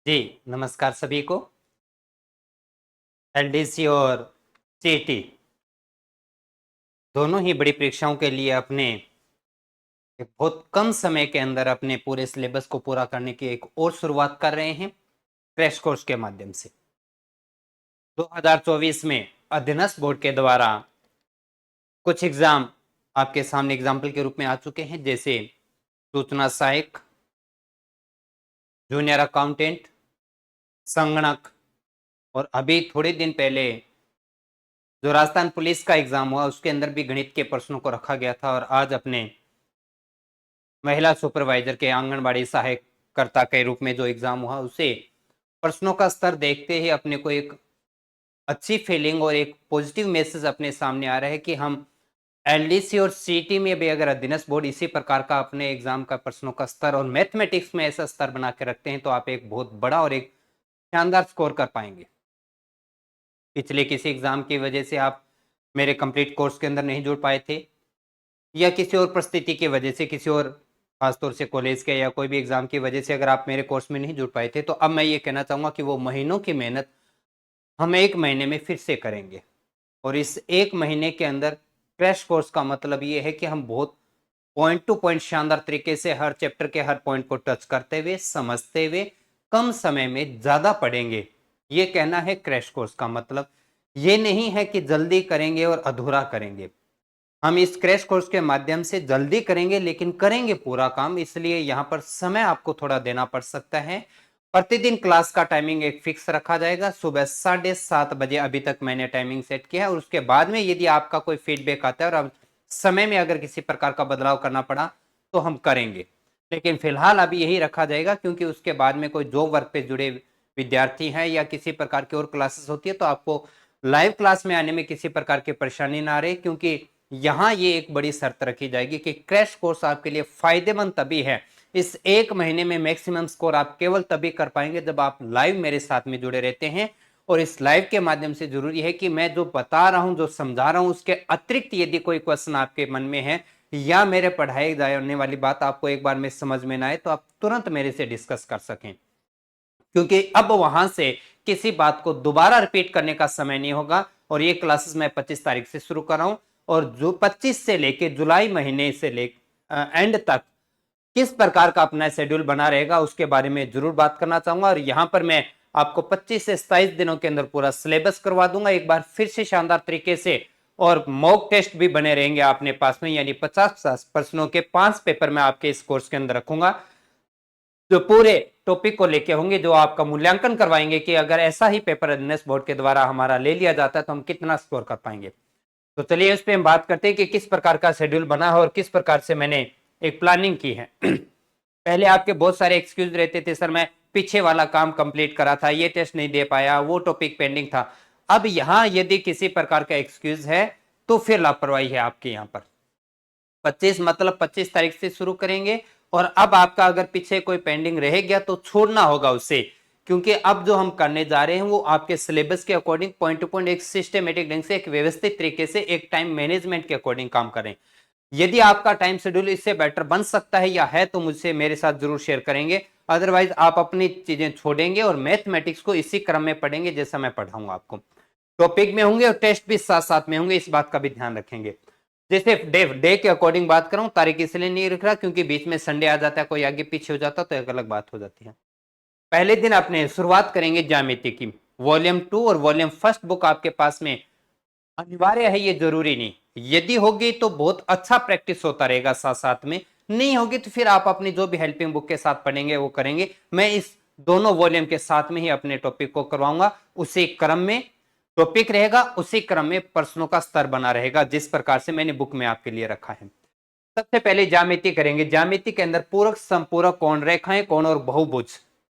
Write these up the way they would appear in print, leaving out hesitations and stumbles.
जी, नमस्कार सभी को। एलडीसी और सीईटी दोनों ही बड़ी परीक्षाओं के लिए अपने एक बहुत कम समय के अंदर अपने पूरे सिलेबस को पूरा करने की एक और शुरुआत कर रहे हैं क्रैश कोर्स के माध्यम से। 2024 में अधीनस्थ बोर्ड के द्वारा कुछ एग्जाम आपके सामने एग्जाम्पल के रूप में आ चुके हैं, जैसे सूचना सहायक, जूनियर अकाउंटेंट, संगणक, और अभी थोड़े दिन पहले जो राजस्थान पुलिस का एग्जाम हुआ उसके अंदर भी गणित के प्रश्नों को रखा गया था। और आज अपने महिला सुपरवाइजर के आंगनबाड़ी सहायकर्ता के रूप में जो एग्जाम हुआ उसे प्रश्नों का स्तर देखते ही अपने को एक अच्छी फीलिंग और एक पॉजिटिव मैसेज अपने सामने आ रहा है कि हम एलडीसी और सीटी में भी अगर अधीनस्थ बोर्ड इसी प्रकार का अपने एग्जाम का प्रश्नों का स्तर और मैथमेटिक्स में ऐसा स्तर बना के रखते हैं तो आप एक बहुत बड़ा और एक शानदार स्कोर कर पाएंगे। पिछले किसी एग्जाम की वजह से आप मेरे कंप्लीट कोर्स के अंदर नहीं जुड़ पाए थे, या किसी और परिस्थिति की वजह से, किसी और खासतौर से कॉलेज के या कोई भी एग्जाम की वजह से अगर आप मेरे कोर्स में नहीं जुड़ पाए थे, तो अब मैं ये कहना चाहूंगा कि वो महीनों की मेहनत हम एक महीने में फिर से करेंगे। और इस एक महीने के अंदर क्रैश कोर्स का मतलब ये है कि हम बहुत पॉइंट टू पॉइंट शानदार तरीके से हर चैप्टर के हर पॉइंट को टच करते हुए, समझते हुए, कम समय में ज्यादा पढ़ेंगे। ये कहना है क्रैश कोर्स का मतलब। ये नहीं है कि जल्दी करेंगे और अधूरा करेंगे। हम इस क्रैश कोर्स के माध्यम से जल्दी करेंगे लेकिन करेंगे पूरा काम, इसलिए यहां पर समय आपको थोड़ा देना पड़ सकता है। प्रतिदिन क्लास का टाइमिंग एक फिक्स रखा जाएगा, सुबह 7:30 बजे अभी तक मैंने टाइमिंग सेट किया है। और उसके बाद में यदि आपका कोई फीडबैक आता है और अब समय में अगर किसी प्रकार का बदलाव करना पड़ा तो हम करेंगे, लेकिन फिलहाल अभी यही रखा जाएगा, क्योंकि उसके बाद में कोई जॉब वर्क पे जुड़े विद्यार्थी हैं या किसी प्रकार की और क्लासेस होती है तो आपको लाइव क्लास में आने में किसी प्रकार की परेशानी ना रहे। क्योंकि यहां ये एक बड़ी शर्त रखी जाएगी कि क्रैश कोर्स आपके लिए फायदेमंद तभी है, इस एक महीने में मैक्सिमम स्कोर आप केवल तभी कर पाएंगे जब आप लाइव मेरे साथ में जुड़े रहते हैं। और इस लाइव के माध्यम से जरूरी है कि मैं जो बता रहा हूं, जो समझा रहा हूं, उसके अतिरिक्त यदि कोई क्वेश्चन आपके मन में है या मेरे पढ़ाई जाने वाली बात आपको एक बार में समझ में ना आए तो आप तुरंत मेरे से डिस्कस कर सकें। क्योंकि अब वहां से किसी बात को दोबारा रिपीट करने का समय नहीं होगा। और ये क्लासेस मैं 25 तारीख से शुरू कर रहा हूं, और जो 25 से लेके जुलाई महीने से एंड तक किस प्रकार का अपना शेड्यूल बना रहेगा उसके बारे में जरूर बात करना चाहूंगा। और यहां पर मैं आपको 25 से 27 दिनों के अंदर पूरा सिलेबस करवा दूंगा एक बार फिर से शानदार तरीके से। और मॉक टेस्ट भी बने रहेंगे अपने पास में, यानी 50 प्रश्नों के 5 पेपर मैं आपके इस कोर्स के अंदर रखूंगा, जो पूरे टॉपिक को लेके होंगे, जो आपका मूल्यांकन करवाएंगे कि अगर ऐसा ही पेपर एडनेस बोर्ड के द्वारा हमारा ले लिया जाता है तो हम कितना स्कोर कर पाएंगे। तो चलिए इस पे हम बात करते हैं कि किस प्रकार का शेड्यूल बना है और किस प्रकार से मैंने एक प्लानिंग की है। पहले आपके बहुत सारे एक्सक्यूज रहते थे, सर मैं पीछे वाला काम कंप्लीट करा था, ये टेस्ट नहीं दे पाया, वो टॉपिक पेंडिंग था। अब यहां यदि किसी प्रकार का एक्सक्यूज है तो फिर लापरवाही है आपके यहाँ पर। 25 मतलब 25 तारीख से शुरू करेंगे। और अब आपका अगर पीछे कोई पेंडिंग रह गया तो छोड़ना होगा उसे, क्योंकि अब जो हम करने जा रहे हैं वो आपके सिलेबस के अकॉर्डिंग पॉइंट टू पॉइंट एक सिस्टमेटिक ढंग से, एक व्यवस्थित तरीके से, एक टाइम मैनेजमेंट के अकॉर्डिंग काम करें। यदि आपका टाइम शेड्यूल इससे बेटर बन सकता है या है तो मुझसे मेरे साथ जरूर शेयर करेंगे। अदरवाइज आप अपनी चीजें छोड़ेंगे और मैथमेटिक्स को इसी क्रम में पढ़ेंगे जैसा मैं पढ़ाऊंगा आपको। टॉपिक में होंगे और टेस्ट भी साथ साथ में होंगे, इस बात का भी ध्यान रखेंगे। जैसे डे के अकॉर्डिंग बात करूं, तारीख इसलिए नहीं रख रहा क्योंकि बीच में संडे आ जाता है, कोई आगे पीछे हो जाता है तो एक अलग बात हो जाती है। पहले दिन अपने शुरुआत करेंगे ज्यामिति की। वॉल्यूम 2 और वॉल्यूम फर्स्ट बुक आपके पास में अनिवार्य है, ये जरूरी नहीं। यदि होगी तो बहुत अच्छा प्रैक्टिस होता रहेगा साथ साथ में, नहीं होगी तो फिर आप अपनी जो भी हेल्पिंग बुक के साथ पढ़ेंगे वो करेंगे। मैं इस दोनों वॉल्यूम के साथ में ही अपने टॉपिक को करवाऊंगा, उसी क्रम में टॉपिक रहेगा, उसी क्रम में प्रश्नों का स्तर बना रहेगा जिस प्रकार से मैंने बुक में आपके लिए रखा है। सबसे पहले ज्यामिति करेंगे। ज्यामिति के अंदर पूरक, संपूरक, कोण रेखाएं, कोण और बहुभुज,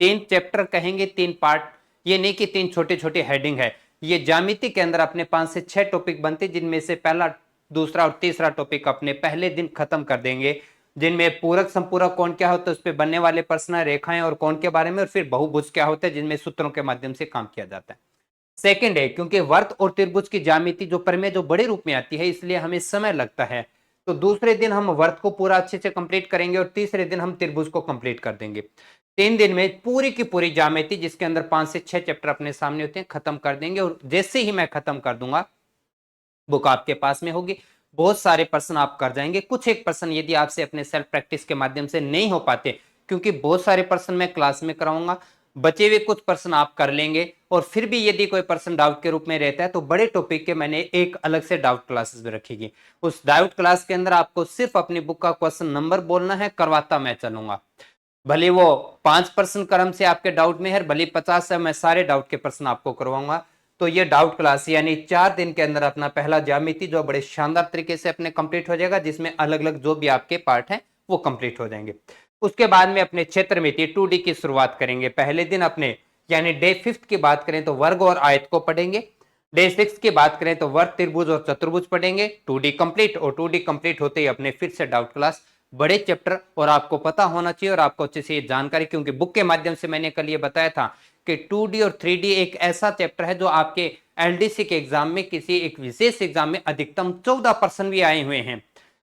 3 चैप्टर कहेंगे, 3 पार्ट। ये नहीं कि 3 छोटे छोटे हेडिंग है। ये ज्यामिति के अंदर अपने 5 से 6 टॉपिक बनते, जिनमें से पहला, दूसरा और तीसरा टॉपिक अपने पहले दिन खत्म कर देंगे, जिनमें पूरक संपूरक कोण क्या होता है, उस पर बनने वाले प्रश्न, रेखाएं और कोण के बारे में, और फिर बहुभुज क्या होता है जिनमें सूत्रों के माध्यम से काम किया जाता है। सेकंड है, क्योंकि वर्त और त्रिभुज की ज्यामिति जो प्रमेय जो बड़े रूप में आती है इसलिए हमें समय लगता है, तो दूसरे दिन हम वर्त को पूरा अच्छे से कंप्लीट करेंगे और तीसरे दिन हम त्रिभुज को कंप्लीट कर देंगे। 3 दिन में पूरी की पूरी ज्यामिति, जिसके अंदर 5 से 6 चैप्टर अपने सामने होते हैं, खत्म कर देंगे। और जैसे ही मैं खत्म कर दूंगा, बुक आपके पास में होगी, बहुत सारे प्रश्न आप कर जाएंगे। कुछ एक प्रश्न यदि आपसे अपने सेल्फ प्रैक्टिस के माध्यम से नहीं हो पाते, क्योंकि बहुत सारे प्रश्न मैं क्लास में कराऊंगा, बचे हुए कुछ प्रश्न आप कर लेंगे। और फिर भी यदि कोई प्रश्न डाउट के रूप में रहता है, तो बड़े टॉपिक के मैंने एक अलग से डाउट क्लासेस भी रखेगी। उस डाउट क्लास के अंदर आपको सिर्फ अपनी बुक का क्वेश्चन नंबर बोलना है, करवाता मैं चलूंगा। भले वो 5% क्रम से आपके डाउट में है, भले 50 से मैं सारे डाउट के प्रश्न आपको करवाऊंगा। तो ये डाउट क्लास यानी 4 दिन के अंदर अपना पहला ज्यामिति जो बड़े शानदार तरीके से अपने कंप्लीट हो जाएगा, जिसमें अलग अलग जो भी आपके पार्ट हैं वो कंप्लीट हो जाएंगे। उसके बाद में अपने क्षेत्र में 2D की शुरुआत करेंगे। पहले दिन अपने यानी डे 5 की बात करें तो वर्ग और आयत को पढ़ेंगे। डे 6 की बात करें तो वर्ग, त्रिभुज और चतुर्भुज पढ़ेंगे। 2D कंप्लीट, और 2D कंप्लीट होते ही अपने फिर से डाउट क्लास, बड़े चैप्टर, और आपको पता होना चाहिए और आपको अच्छे से ये जानकारी, क्योंकि बुक के माध्यम से मैंने कल ये बताया था कि 2D और 3D एक ऐसा चैप्टर है जो आपके एलडीसी के एग्जाम में, किसी एक विशेष एग्जाम में अधिकतम 14% भी आए हुए हैं।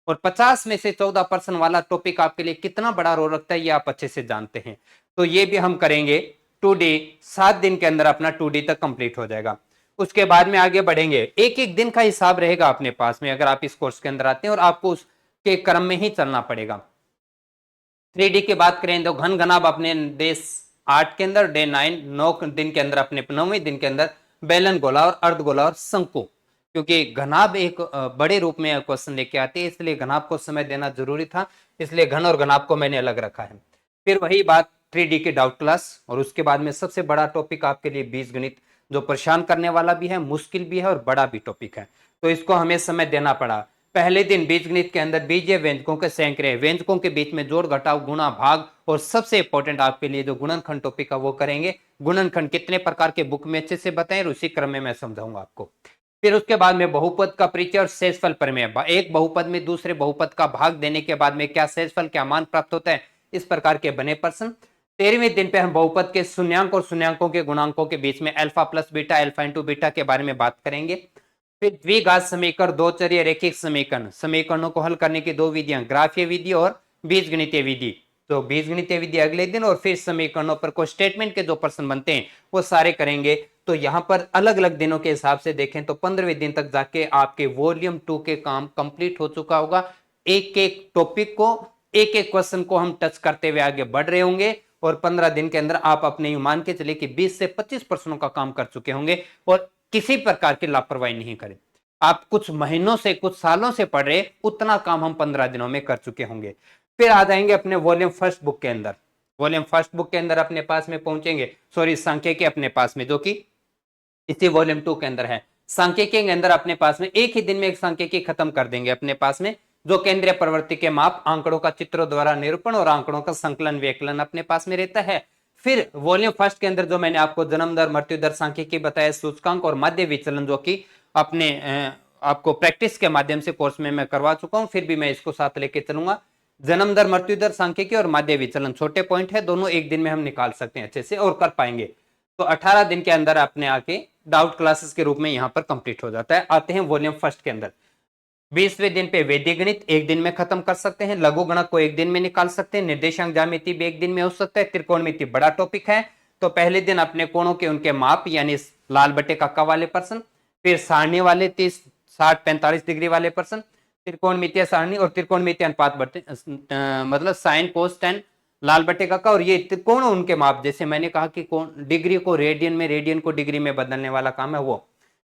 और 50 में से 14% वाला टॉपिक आपके लिए कितना बड़ा रोल रखता है, ये आप अच्छे से जानते हैं। तो ये भी हम करेंगे। 2D 7 दिन के अंदर अपना 2D तक कंप्लीट हो जाएगा। उसके बाद में आगे बढ़ेंगे, एक एक दिन का हिसाब रहेगा अपने पास में, अगर आप इस कोर्स के अंदर आते हैं, और आपको उसके क्रम में ही चलना पड़ेगा। 3D की बात करें तो घन घनाभ अपने देश 8 के अंदर, डे 9 दिन के अंदर, अपने 9वें दिन के अंदर बेलन गोला और अर्धगोला और शंकु, क्योंकि घनाभ एक बड़े रूप में क्वेश्चन लेके आते हैं, इसलिए घनाभ को समय देना जरूरी था, इसलिए घन और घनाभ को मैंने अलग रखा है। फिर वही बात 3D की डाउट क्लास, और उसके बाद में सबसे बड़ा टॉपिक आपके लिए बीजगणित, जो परेशान करने वाला भी है, मुश्किल भी है और बड़ा भी टॉपिक है, तो इसको हमें समय देना पड़ा। पहले दिन बीजगणित के अंदर बीजीय व्यंजकों के सैकड़े, व्यंजकों के बीच में जोड़ घटाव गुणा भाग, और सबसे इंपॉर्टेंट आपके लिए जो गुणनखंड टॉपिक है वो करेंगे। गुणनखंड कितने प्रकार के बुक में अच्छे से बताएं, उसी क्रम में मैं समझाऊंगा आपको। फिर उसके बाद में बहुपद का परिचय और शेषफल प्रमेय, एक बहुपद में दूसरे बहुपद का भाग देने के बाद में क्या शेषफल, क्या मान प्राप्त होता है, इस प्रकार के बने प्रश्न। 13वें दिन पे हम बहुपद के शून्यांक और शून्यांकों के गुणांकों के बीच में alpha plus beta, alpha into beta के बारे में बात करेंगे। फिर द्विघात समीकरण, दो चरीय रैखिक समीकरण, समीकरणों को हल करने की दो विधियां, ग्राफीय विधि और बीजगणितीय विधि। तो बीजगणितीय विधि अगले दिन, और फिर समीकरणों पर कोई स्टेटमेंट के जो प्रश्न बनते हैं वो सारे करेंगे। तो यहाँ पर अलग अलग दिनों के हिसाब से देखें तो 15वें दिन तक जाके आपके वॉल्यूम 2 के काम कंप्लीट हो चुका होगा। एक एक टॉपिक को, एक एक क्वेश्चन को हम टच करते हुए आगे बढ़ रहे होंगे, और 15 दिन के अंदर आप अपने मान के चले कि 20 से 25 प्रश्नों का काम कर चुके होंगे, और किसी प्रकार की लापरवाही नहीं करें। आप कुछ महीनों से, कुछ सालों से पढ़ रहे, उतना काम हम 15 दिनों में कर चुके होंगे। फिर आ जाएंगे अपने वॉल्यूम फर्स्ट बुक के अंदर। वॉल्यूम फर्स्ट बुक के अंदर अपने पास में पहुंचेंगे, सॉरी सांख्यिकी अपने पास में, जो कि इसी वॉल्यूम 2 के अंदर है। सांख्यिकी के अंदर अपने पास में एक ही दिन में एक सांख्यिकी खत्म कर देंगे अपने पास में, जो केंद्रीय प्रवृत्ति के माप, आंकड़ों का चित्रों द्वारा निरूपण और आंकड़ों का संकलन व्यकलन अपने पास में रहता है। फिर वॉल्यूम फर्स्ट के अंदर जो मैंने आपको जन्म दर, मृत्यु दर, सांख्यिकी बताया, सूचकांक और माध्य विचलन, जो कि अपने आपको प्रैक्टिस के माध्यम से कोर्स में मैं करवा चुका हूं, फिर भी मैं इसको साथ लेके चलूंगा। जन्म दर, मृत्यु दर, सांख्यिकी और माध्य विचलन छोटे पॉइंट है, दोनों एक दिन में हम निकाल सकते हैं अच्छे से और कर पाएंगे। तो 18 दिन के अंदर अपने आके डाउट क्लासेस के रूप में यहां पर कंप्लीट हो जाता है। आते हैं वॉल्यूम फर्स्ट के अंदर। 20वें दिन पे वैदिक गणित एक दिन में खत्म कर सकते हैं, लघु गणक को एक दिन में निकाल सकते हैं, निर्देशांक ज्यामिति भी एक दिन में हो सकता है, त्रिकोणमिति बड़ा टॉपिक है। तो पहले दिन अपने कोणों के उनके माप यानी लाल बटे कक्का वाले प्रश्न, फिर सारणी वाले 30, 60, 45 डिग्री वाले प्रश्न, त्रिकोणमितीय सारणी और त्रिकोणमितीय अनुपात बटे मतलब साइन कोस टेन लाल बटे कक्का, और ये त्रिकोण उनके माप, जैसे मैंने कहा कि डिग्री को रेडियन में, रेडियन को डिग्री में बदलने वाला काम है वो।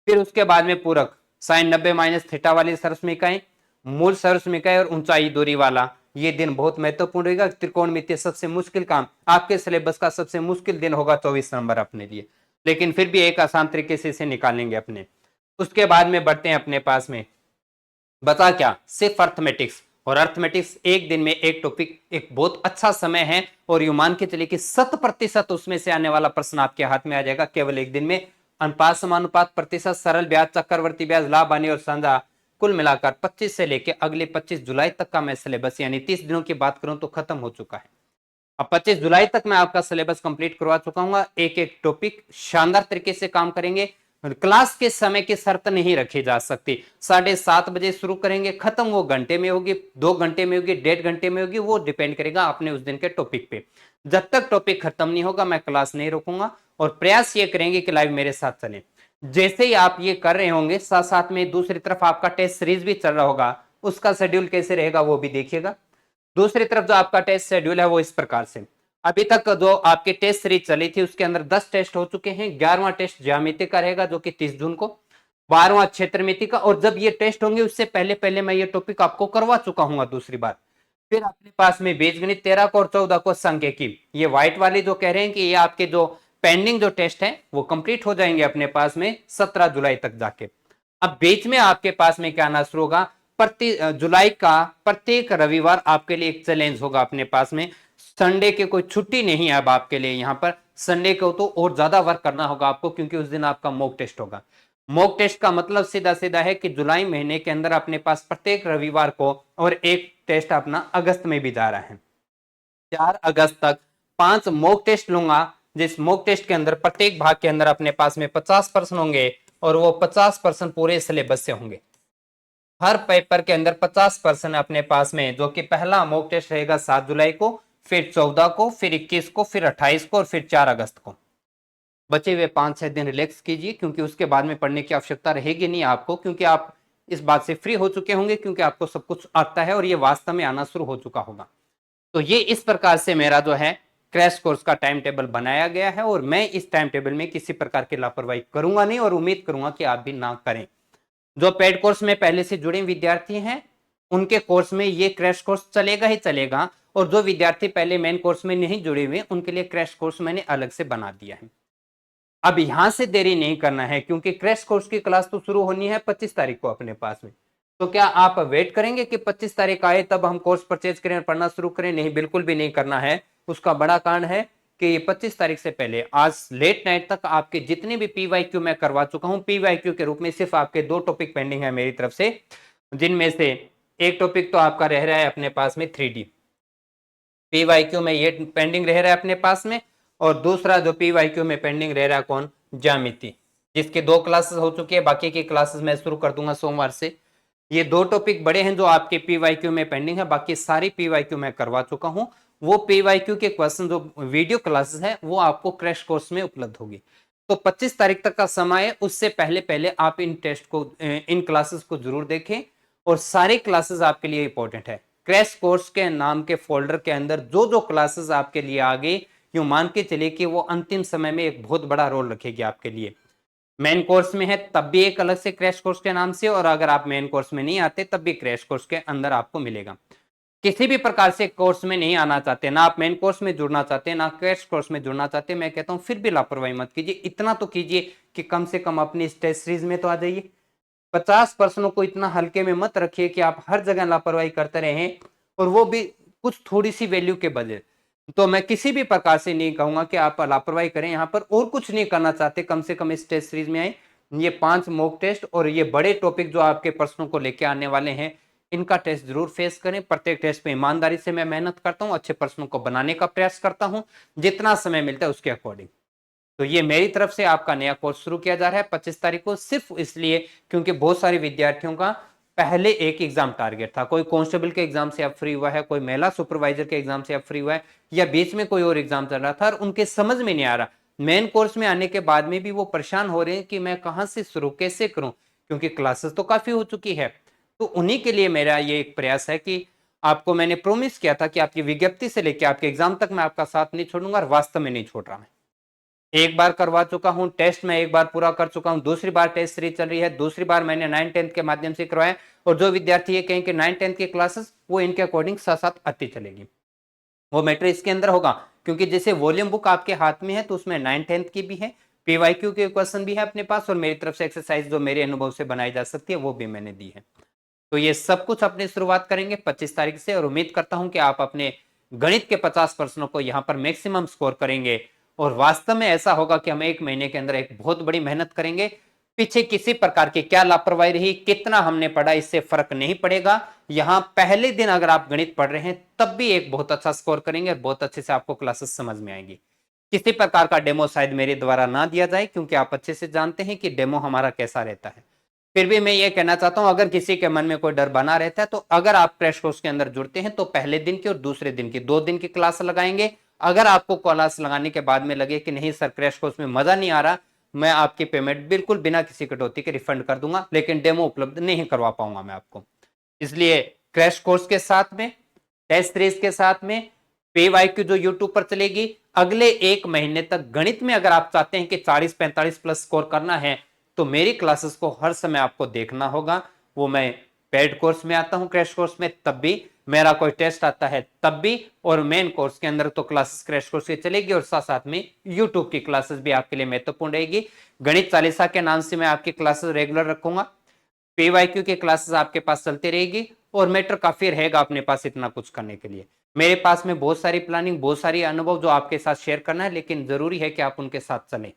फिर उसके बाद में पूरक, साइन 90 माइनस थीटा वाली सरसमीकाएं, मूल सरसमीकाएं और ऊंचाई दूरी वाला, ये दिन बहुत महत्वपूर्ण रहेगा। त्रिकोणमितीय सबसे मुश्किल काम, आपके सिलेबस का सबसे मुश्किल दिन होगा 24 नंबर अपने लिए, लेकिन फिर भी एक आसान तरीके से इसे निकालेंगे अपने। उसके बाद में बढ़ते हैं अपने पास में, बता क्या, सिर्फ अर्थमेटिक्स। और अर्थमेटिक्स एक दिन में एक टॉपिक, एक बहुत अच्छा समय है, और यू मान के चलिए कि 100% उसमें से आने वाला प्रश्न आपके हाथ में आ जाएगा केवल एक दिन में। अनुपात, समानुपात, प्रतिशत, सरल ब्याज, चक्रवर्ती ब्याज, लाभ हानि और साझा, कुल मिलाकर 25 से लेके अगले 25 जुलाई तक का मैं सिलेबस यानी 30 दिनों की बात करूं तो खत्म हो चुका है। अब 25 जुलाई तक मैं आपका सिलेबस कंप्लीट करवा चुका हूं। एक एक टॉपिक शानदार तरीके से काम करेंगे। क्लास के समय की शर्त नहीं रखी जा सकती। 7:30 बजे शुरू करेंगे, खत्म वो घंटे में होगी, 2 घंटे में होगी, 1.5 घंटे में होगी, वो डिपेंड करेगा अपने उस दिन के टॉपिक पे। जब तक टॉपिक खत्म नहीं होगा मैं क्लास नहीं रोकूंगा और प्रयास ये करेंगे कि लाइव मेरे साथ चले। जैसे ही आप ये कर रहे होंगे, साथ साथ में दूसरी तरफ आपका टेस्ट सीरीज भी चल रहा होगा, उसका शेड्यूल कैसे रहेगा वो भी देखिएगा। दूसरी तरफ जो आपका टेस्ट शेड्यूल है वो इस प्रकार से, अभी तक जो आपकी टेस्ट सीरीज चली थी उसके अंदर 10 टेस्ट हो चुके हैं। 11वां टेस्ट ज्यामिति का रहेगा जो कि 30 जून को, 12वां क्षेत्रमिति का, और जब ये टेस्ट होंगे उससे पहले पहले मैं ये टॉपिक आपको करवा चुका हूँ दूसरी बार। फिर अपने पास में बीजगणित 13 को और 14 को सांख्यिकी, ये व्हाइट वाली जो कह रहे हैं कि ये आपके जो पेंडिंग जो टेस्ट है वो कंप्लीट हो जाएंगे अपने पास में 17 जुलाई तक जाके। अब बीच में आपके पास में क्या आना शुरू होगा, प्रति जुलाई का प्रत्येक रविवार आपके लिए एक चैलेंज होगा अपने पास में। संडे के कोई छुट्टी नहीं है अब आपके लिए, यहाँ पर संडे को तो और ज्यादा वर्क करना होगा आपको, क्योंकि उस दिन आपका मॉक टेस्ट होगा। मॉक टेस्ट का मतलब सीधा सीधा है कि जुलाई महीने के अंदर अपने पास प्रत्येक रविवार को और एक टेस्ट अपना अगस्त में भी जा रहा है। 4 अगस्त तक 5 मॉक टेस्ट लूंगा, जिस मॉक टेस्ट के अंदर प्रत्येक भाग के अंदर अपने पास में 50% होंगे और वो 50% पूरे सिलेबस से होंगे। हर पेपर के अंदर 50% अपने पास में, जो कि पहला मॉक टेस्ट रहेगा 7 जुलाई को, फिर 14 को, फिर 21 को, फिर 28 को और फिर 4 अगस्त को। बचे हुए 5-6 दिन रिलैक्स कीजिए, क्योंकि उसके बाद में पढ़ने की आवश्यकता रहेगी नहीं आपको, क्योंकि आप इस बात से फ्री हो चुके होंगे, क्योंकि आपको सब कुछ आता है और ये वास्तव में आना शुरू हो चुका होगा। तो ये इस प्रकार से मेरा जो है क्रैश कोर्स का टाइम टेबल बनाया गया है, और मैं इस टाइम टेबल में किसी प्रकार की लापरवाही करूंगा नहीं, और उम्मीद करूंगा कि आप भी ना करें। जो पेड कोर्स में पहले से जुड़े विद्यार्थी हैं उनके कोर्स में ये क्रैश कोर्स चलेगा ही चलेगा, और जो विद्यार्थी पहले मेन कोर्स में नहीं जुड़े हुए उनके लिए क्रैश कोर्स मैंने अलग से बना दिया है। अब यहां से देरी नहीं करना है, क्योंकि क्रैश कोर्स की क्लास तो शुरू होनी है 25 तारीख को अपने पास में। तो क्या आप वेट करेंगे कि 25 तारीख आए तब हम कोर्स परचेज करें और पढ़ना शुरू करें? नहीं, बिल्कुल भी नहीं करना है। उसका बड़ा कारण है कि 25 तारीख से पहले आज लेट नाइट तक आपके जितने भी पीवाईक्यू मैं करवा चुका हूं, पीवाईक्यू के रूप में सिर्फ आपके 2 टॉपिक पेंडिंग है मेरी तरफ से, जिनमें से एक टॉपिक तो आपका रह रहा है अपने पास में 3D पीवाईक्यू में, ये पेंडिंग रह रहा है अपने पास में। और दूसरा जो पीवाईक्यू में पेंडिंग रह रहा है कौन, ज्यामिति, जिसके 2 क्लासेस हो चुकी है, बाकी की क्लासेस मैं शुरू कर दूंगा सोमवार से। ये 2 टॉपिक बड़े हैं जो आपके पीवाईक्यू में पेंडिंग है, बाकी सारी पीवाईक्यू मैं करवा चुका हूं। वो पीवाईक्यू के क्वेश्चन जो वीडियो क्लासेस है वो आपको क्रैश कोर्स में उपलब्ध होगी। तो 25 तारीख तक का समय है, उससे पहले पहले आप इन टेस्ट को, इन क्लासेस को जरूर देखें, और सारी क्लासेस आपके लिए इंपॉर्टेंट है। क्रैश कोर्स के नाम के फोल्डर के अंदर जो जो क्लासेस आपके लिए आ गई, यूं मान के चलिए कि वो अंतिम समय में एक बहुत बड़ा रोल रखेगी आपके लिए। मेन कोर्स में है तब भी एक अलग से क्रैश कोर्स के नाम से, और अगर आप मेन कोर्स में नहीं आते तब भी क्रैश कोर्स के अंदर आपको मिलेगा। किसी भी प्रकार से कोर्स में नहीं आना चाहते, ना आप मेन कोर्स में जुड़ना चाहते, ना क्रैश कोर्स में जुड़ना चाहते, मैं कहता हूं फिर भी लापरवाही मत कीजिए। इतना तो कीजिए कि कम से कम अपनी इस टेस्ट सीरीज में तो आ जाइए। 50 प्रश्नों को इतना हल्के में मत रखिए कि आप हर जगह लापरवाही करते रहें, और वो भी कुछ थोड़ी सी वैल्यू के बजाय। तो मैं किसी भी प्रकार से नहीं कहूंगा कि आप लापरवाही करें, यहाँ पर और कुछ नहीं करना चाहते, कम से कम इस टेस्ट सीरीज में आए। ये 5 मॉक टेस्ट और ये बड़े टॉपिक जो आपके प्रश्नों को लेके आने वाले हैं, इनका टेस्ट जरूर फेस करें। प्रत्येक टेस्ट पे ईमानदारी से मैं मेहनत करता हूँ, अच्छे प्रश्नों को बनाने का प्रयास करता हूँ, जितना समय मिलता है उसके अकॉर्डिंग। तो ये मेरी तरफ से आपका नया कोर्स शुरू किया जा रहा है 25 तारीख को, सिर्फ इसलिए क्योंकि बहुत सारे विद्यार्थियों का पहले एक एग्जाम टारगेट था। कोई कांस्टेबल के एग्जाम से अब फ्री हुआ है, कोई महिला सुपरवाइजर के एग्जाम से अब फ्री हुआ है, या बीच में कोई और एग्जाम चल रहा था और उनके समझ में नहीं आ रहा। मेन कोर्स में आने के बाद में भी वो परेशान हो रहे हैं कि मैं कहां से शुरू कैसे करूं, क्योंकि क्लासेस तो काफी हो चुकी है। तो उन्हीं के लिए मेरा ये एक प्रयास है कि आपको मैंने प्रोमिस किया था कि आपकी विज्ञप्ति से लेकर आपके एग्जाम तक मैं आपका साथ नहीं छोड़ूंगा, और वास्तव में नहीं छोड़ रहा। मैं एक बार करवा चुका हूं टेस्ट, में एक बार पूरा कर चुका हूं, दूसरी बार टेस्ट सीरीज चल रही है, दूसरी बार मैंने 9-10 के माध्यम से करवाया। और जो विद्यार्थी ये कहें कि 9-10 की क्लासेस वो इनके अकॉर्डिंग साथ साथ आती चलेगी, वो मैटर इसके अंदर होगा, क्योंकि जैसे वॉल्यूम बुक आपके हाथ में है तो उसमें 9-10 की भी है, पीवाईक्यू के क्वेश्चन भी है अपने पास, और मेरी तरफ से एक्सरसाइज जो मेरे अनुभव से बनाई जा सकती है वो भी मैंने दी है। तो ये सब कुछ अपनी शुरुआत करेंगे 25 तारीख से, और उम्मीद करता हूं कि आप अपने गणित के 50 प्रश्नों को यहाँ पर मैक्सिमम स्कोर करेंगे, और वास्तव में ऐसा होगा कि हम 1 महीने के अंदर एक बहुत बड़ी मेहनत करेंगे। पीछे किसी प्रकार की क्या लापरवाही रही, कितना हमने पढ़ा, इससे फर्क नहीं पड़ेगा। यहाँ पहले दिन अगर आप गणित पढ़ रहे हैं तब भी एक बहुत अच्छा स्कोर करेंगे, और बहुत अच्छे से आपको क्लासेस समझ में आएंगी। किसी प्रकार का डेमो शायद मेरे द्वारा ना दिया जाए, क्योंकि आप अच्छे से जानते हैं कि डेमो हमारा कैसा रहता है। फिर भी मैं ये कहना चाहता हूं, अगर किसी के मन में कोई डर बना रहता है तो अगर आप क्रैश कोर्स के अंदर जुड़ते हैं तो पहले दिन की और दूसरे दिन की 2 दिन की क्लास लगाएंगे। अगर आपको क्लास लगाने के बाद में लगे कि नहीं सर क्रैश कोर्स में मजा नहीं आ रहा, मैं आपकी पेमेंट बिल्कुल बिना किसी कटौती के रिफंड कर दूंगा, लेकिन डेमो उपलब्ध नहीं करवा पाऊंगा मैं आपको। इसलिए क्रैश कोर्स के साथ में, टेस्ट सीरीज के साथ में, पीवाईक्यू जो यूट्यूब पर चलेगी, अगले 1 महीने तक गणित में अगर आप चाहते हैं कि 40-45 प्लस स्कोर करना है तो मेरी क्लासेस को हर समय आपको देखना होगा। वो मैं पेड कोर्स में आता हूं, क्रैश कोर्स में तब भी, मेरा कोई टेस्ट आता है तब भी, और मेन कोर्स के अंदर तो क्लासेस क्रैश कोर्स की चलेगी और साथ साथ में यूट्यूब की क्लासेस भी आपके लिए महत्वपूर्ण रहेगी। गणित चालीसा के नाम से मैं आपकी क्लासेस रेगुलर रखूंगा, पीवाईक्यू की क्लासेस आपके पास चलती रहेगी, और मैटर काफी रहेगा अपने पास इतना कुछ करने के लिए। मेरे पास में बहुत सारी प्लानिंग, बहुत सारी अनुभव जो आपके साथ शेयर करना है, लेकिन जरूरी है कि आप उनके साथ चलें।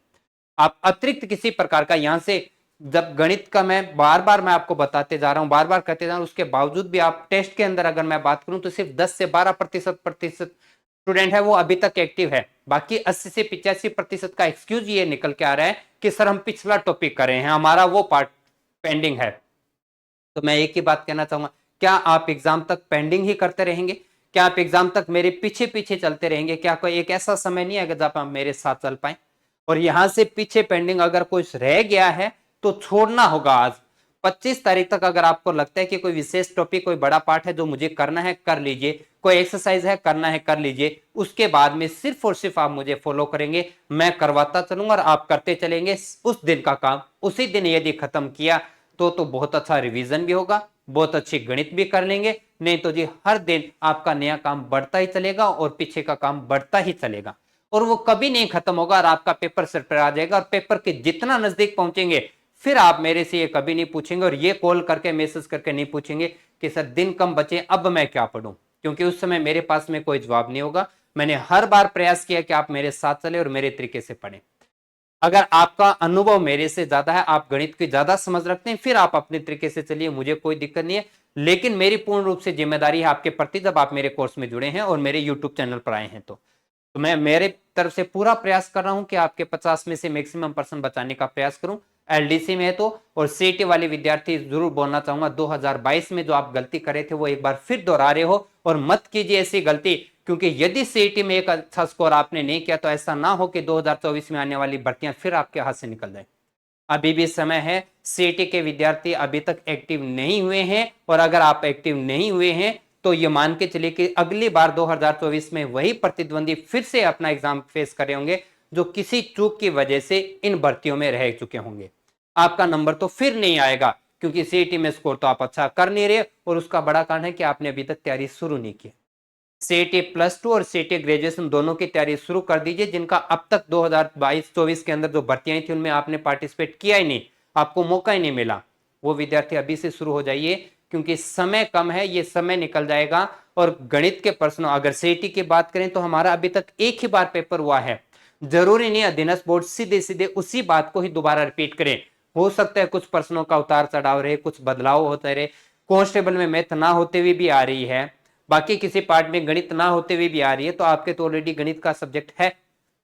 आप अतिरिक्त किसी प्रकार का यहां से, जब गणित का मैं बार बार मैं आपको बताते जा रहा हूं, बार बार कहते जा रहा हूं, उसके बावजूद भी आप टेस्ट के अंदर अगर मैं बात करूं तो सिर्फ 10 से 12% स्टूडेंट है वो अभी तक एक्टिव है। बाकी 80 से 85% का एक्सक्यूज ये निकल के आ रहा है कि सर हम पिछला टॉपिक कर रहे हैं, हमारा वो पार्ट पेंडिंग है। तो मैं एक ही बात कहना चाहूंगा, क्या आप एग्जाम तक पेंडिंग ही करते रहेंगे? क्या आप एग्जाम तक मेरे पीछे पीछे चलते रहेंगे? क्या कोई एक ऐसा समय नहीं है जब आप मेरे साथ चल पाए? और यहां से पीछे पेंडिंग अगर कुछ रह गया है तो छोड़ना होगा। आज 25 तारीख तक अगर आपको लगता है कि कोई विशेष टॉपिक, कोई बड़ा पार्ट है जो मुझे करना है, कर लीजिए। कोई एक्सरसाइज है करना है, कर लीजिए। उसके बाद में सिर्फ और सिर्फ आप मुझे फॉलो करेंगे, मैं करवाता चलूंगा और आप करते चलेंगे। उस दिन का काम उसी दिन यदि खत्म किया तो बहुत अच्छा रिवीजन भी होगा, बहुत अच्छी गणित भी कर लेंगे। नहीं तो जी हर दिन आपका नया काम बढ़ता ही चलेगा और पीछे का काम बढ़ता ही चलेगा, और वो कभी नहीं खत्म होगा, और आपका पेपर सिर पर आ जाएगा। और पेपर के जितना नजदीक पहुंचेंगे फिर आप मेरे से ये कभी नहीं पूछेंगे, और ये कॉल करके मैसेज करके नहीं पूछेंगे कि सर दिन कम बचे अब मैं क्या पढ़ूं, क्योंकि उस समय मेरे पास में कोई जवाब नहीं होगा। मैंने हर बार प्रयास किया कि आप मेरे साथ चले और मेरे तरीके से पढ़ें। अगर आपका अनुभव मेरे से ज्यादा है, आप गणित की ज्यादा समझ रखते हैं, फिर आप अपने तरीके से चलिए, मुझे कोई दिक्कत नहीं है। लेकिन मेरी पूर्ण रूप से जिम्मेदारी है आपके प्रति, जब आप मेरे कोर्स में जुड़े हैं और मेरे यूट्यूब चैनल पर आए हैं तो मैं मेरे तरफ से पूरा प्रयास कर रहा हूं कि आपके 50 में से मैक्सिमम परसेंट बचाने का प्रयास करूं। एलडीसी में है तो, और सीईटी वाले विद्यार्थी जरूर बोलना चाहूंगा, 2022 में जो आप गलती करे थे वो एक बार फिर दोहरा रहे हो, और मत कीजिए ऐसी गलती। क्योंकि यदि सीईटी में एक अच्छा स्कोर आपने नहीं किया तो ऐसा ना हो कि 2024 में आने वाली भर्तियां फिर आपके हाथ से निकल जाए। अभी भी समय है। सीईटी के विद्यार्थी अभी तक एक्टिव नहीं हुए हैं, और अगर आप एक्टिव नहीं हुए हैं तो ये मान के चलिए कि अगली बार 2024 में वही प्रतिद्वंदी फिर से अपना एग्जाम फेस कर रहे होंगे जो किसी चूक की वजह से इन भर्तियों में रह चुके होंगे। आपका नंबर तो फिर नहीं आएगा, क्योंकि सीईटी में स्कोर तो आप अच्छा कर नहीं रहे, और उसका बड़ा कारण है कि आपने अभी तक तैयारी शुरू नहीं की। सीईटी प्लस टू और सीईटी ग्रेजुएशन दोनों की तैयारी शुरू कर दीजिए। जिनका अब तक 2022-24 के अंदर जो भर्तियां थी उनमें आपने पार्टिसिपेट किया ही नहीं, आपको मौका ही नहीं मिला, वो विद्यार्थी अभी से शुरू हो जाइए, क्योंकि समय कम है, ये समय निकल जाएगा। और गणित के प्रश्नों, अगर सीईटी की बात करें तो हमारा अभी तक एक ही बार पेपर हुआ है। जरूरी नहीं अधीनस्थ बोर्ड सीधे सीधे उसी बात को ही दोबारा रिपीट करें। हो सकता है कुछ प्रश्नों का उतार चढ़ाव रहे, कुछ बदलाव होते रहे। कांस्टेबल में मैथ ना होते हुए भी आ रही है, बाकी किसी पार्ट में गणित ना होते हुए भी आ रही है, तो आपके तो ऑलरेडी गणित का सब्जेक्ट है।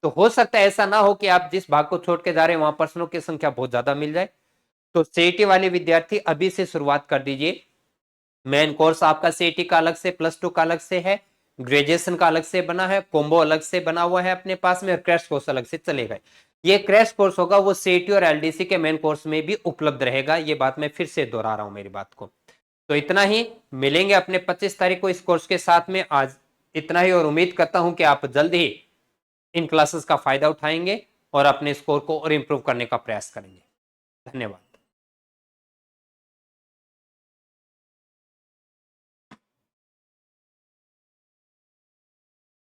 तो हो सकता है ऐसा ना हो कि आप जिस भाग को छोड़ के जा रहे हैं वहां प्रश्नों की संख्या बहुत ज्यादा मिल जाए। तो सीईटी वाले विद्यार्थी अभी से शुरुआत कर दीजिए। मेन कोर्स आपका सीईटी का अलग से, प्लस टू का अलग से है, ग्रेजुएशन का अलग से बना है, कॉम्बो अलग से बना हुआ है अपने पास में, और क्रैश कोर्स अलग से चलेगा। ये क्रैश कोर्स होगा वो सीईटी और एलडीसी के मेन कोर्स में भी उपलब्ध रहेगा। ये बात मैं फिर से दोहरा रहा हूं मेरी बात को। तो इतना ही, मिलेंगे अपने 25 तारीख को इस कोर्स के साथ में। आज इतना ही, और उम्मीद करता हूं कि आप जल्द ही इन क्लासेस का फायदा उठाएंगे और अपने स्कोर को और इंप्रूव करने का प्रयास करेंगे। धन्यवाद।